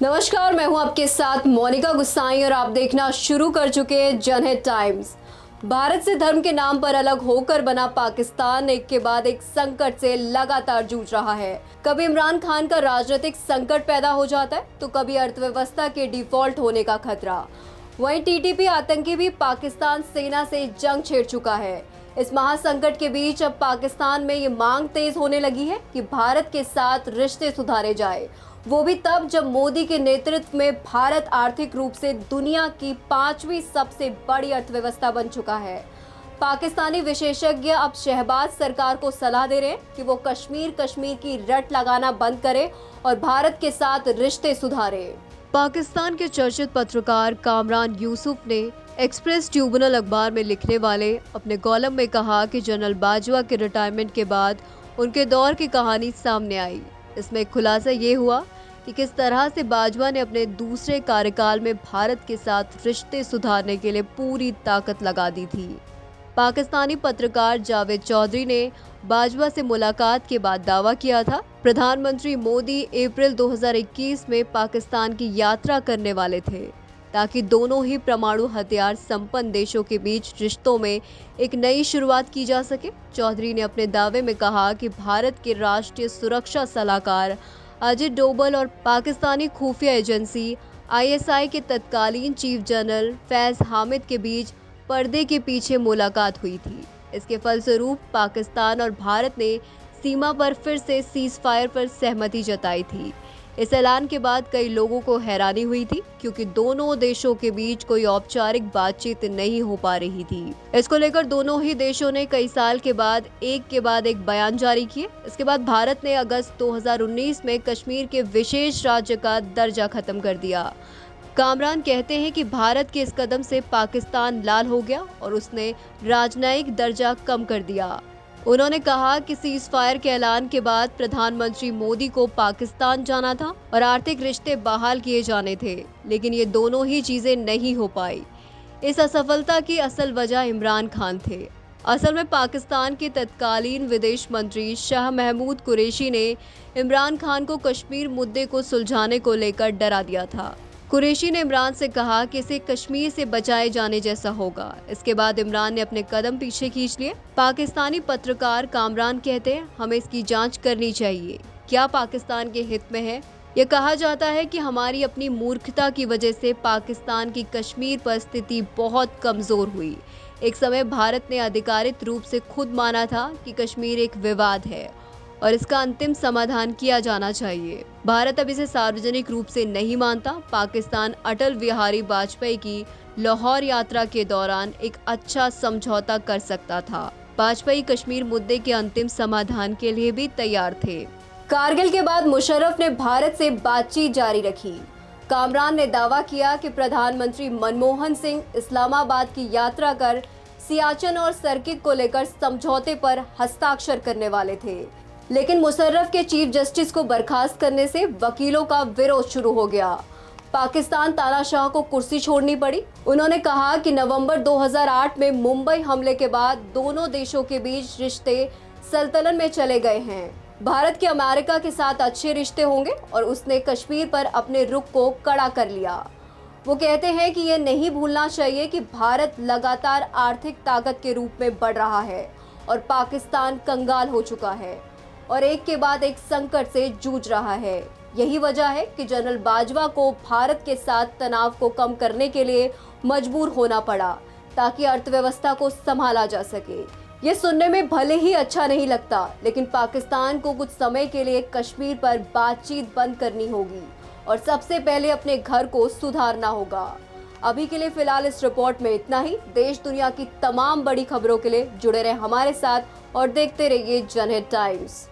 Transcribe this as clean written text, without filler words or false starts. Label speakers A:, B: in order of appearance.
A: नमस्कार, मैं हूं आपके साथ मोनिका गुस्साई और आप देखना शुरू कर चुके हैं जनहित टाइम्स। भारत से धर्म के नाम पर अलग होकर बना पाकिस्तान एक के बाद एक संकट से लगातार जूझ रहा है। कभी इमरान खान का राजनीतिक संकट पैदा हो जाता है तो कभी अर्थव्यवस्था के डिफॉल्ट होने का खतरा। वहीं टीटीपी आतंकी भी पाकिस्तान सेना से जंग छेड़ चुका है। इस महासंकट के बीच अब पाकिस्तान में ये मांग तेज होने लगी है कि भारत के साथ रिश्ते सुधारे जाए, वो भी तब जब मोदी के नेतृत्व में भारत आर्थिक रूप से दुनिया की 5वीं सबसे बड़ी अर्थव्यवस्था बन चुका है। पाकिस्तानी विशेषज्ञ अब शहबाज सरकार को सलाह दे रहे हैं कि वो कश्मीर की रट लगाना बंद करे और भारत के साथ रिश्ते सुधारे। पाकिस्तान के चर्चित पत्रकार कामरान यूसुफ ने एक्सप्रेस ट्रिब्यूनल अखबार में लिखने वाले अपने कॉलम में कहा कि जनरल बाजवा के रिटायरमेंट के बाद उनके दौर की कहानी सामने आई। इसमें खुलासा ये हुआ कि किस तरह से बाजवा ने अपने दूसरे कार्यकाल में भारत के साथ रिश्ते सुधारने के लिए पूरी ताकत लगा दी थी। पाकिस्तानी पत्रकार जावेद चौधरी ने बाजवा से मुलाकात के बाद दावा किया था प्रधानमंत्री मोदी अप्रैल 2021 में पाकिस्तान की यात्रा करने वाले थे ताकि दोनों ही परमाणु हथियार संपन्न देशों के बीच रिश्तों में एक नई शुरुआत की जा सके। चौधरी ने अपने दावे में कहा कि भारत के राष्ट्रीय सुरक्षा सलाहकार अजित डोभाल और पाकिस्तानी खुफिया एजेंसी आईएसआई के तत्कालीन चीफ जनरल फैज हामिद के बीच पर्दे के पीछे मुलाकात हुई थी। इसके फलस्वरूप पाकिस्तान और भारत ने सीमा पर फिर से सीज फायर पर सहमति जताई थी। इस ऐलान के बाद कई लोगों को हैरानी हुई थी क्योंकि दोनों देशों के बीच कोई औपचारिक बातचीत नहीं हो पा रही थी। इसको लेकर दोनों ही देशों ने कई साल के बाद एक बयान जारी किए। इसके बाद भारत ने अगस्त 2019 में कश्मीर के विशेष राज्य का दर्जा खत्म कर दिया। कामरान कहते हैं कि भारत के इस कदम से पाकिस्तान लाल हो गया और उसने राजनयिक दर्जा कम कर दिया। उन्होंने कहा कि सीज फायर के ऐलान के बाद प्रधानमंत्री मोदी को पाकिस्तान जाना था और आर्थिक रिश्ते बहाल किए जाने थे, लेकिन ये दोनों ही चीजें नहीं हो पाई। इस असफलता की असल वजह इमरान खान थे। असल में पाकिस्तान के तत्कालीन विदेश मंत्री शाह महमूद कुरैशी ने इमरान खान को कश्मीर मुद्दे को सुलझाने को लेकर डरा दिया था। कुरैशी ने इमरान से कहा कि इसे कश्मीर से बचाए जाने जैसा होगा। इसके बाद इमरान ने अपने कदम पीछे खींच लिए। पाकिस्तानी पत्रकार कामरान कहते हैं, हमें इसकी जांच करनी चाहिए, क्या पाकिस्तान के हित में है। यह कहा जाता है कि हमारी अपनी मूर्खता की वजह से पाकिस्तान की कश्मीर पर स्थिति बहुत कमजोर हुई। एक समय भारत ने आधिकारिक रूप से खुद माना था कि कश्मीर एक विवाद है और इसका अंतिम समाधान किया जाना चाहिए। भारत अब इसे सार्वजनिक रूप से नहीं मानता। पाकिस्तान अटल बिहारी वाजपेयी की लाहौर यात्रा के दौरान एक अच्छा समझौता कर सकता था। वाजपेयी कश्मीर मुद्दे के अंतिम समाधान के लिए भी तैयार थे। कारगिल के बाद मुशर्रफ ने भारत से बातचीत जारी रखी। कामरान ने दावा किया कि प्रधानमंत्री मनमोहन सिंह इस्लामाबाद की यात्रा कर सियाचिन और सर्किट को लेकर समझौते पर हस्ताक्षर करने वाले थे, लेकिन मुशर्रफ के चीफ जस्टिस को बर्खास्त करने से वकीलों का विरोध शुरू हो गया। पाकिस्तान तानाशाह को कुर्सी छोड़नी पड़ी। उन्होंने कहा कि नवंबर 2008 में मुंबई हमले के बाद दोनों देशों के बीच रिश्ते सल्तनत में चले गए हैं। भारत के अमेरिका के साथ अच्छे रिश्ते होंगे और उसने कश्मीर पर अपने रुख को कड़ा कर लिया। वो कहते हैं कि ये नहीं भूलना चाहिए कि भारत लगातार आर्थिक ताकत के रूप में बढ़ रहा है और पाकिस्तान कंगाल हो चुका है और एक के बाद एक संकट से जूझ रहा है। यही वजह है कि जनरल बाजवा को भारत के साथ तनाव को कम करने के लिए मजबूर होना पड़ा ताकि अर्थव्यवस्था को संभाला जा सके। ये सुनने में भले ही अच्छा नहीं लगता, लेकिन पाकिस्तान को कुछ समय के लिए कश्मीर पर बातचीत बंद करनी होगी और सबसे पहले अपने घर को सुधारना होगा। अभी के लिए फिलहाल इस रिपोर्ट में इतना ही। देश दुनिया की तमाम बड़ी खबरों के लिए जुड़े रहे हमारे साथ और देखते रहिए जनहित टाइम्स।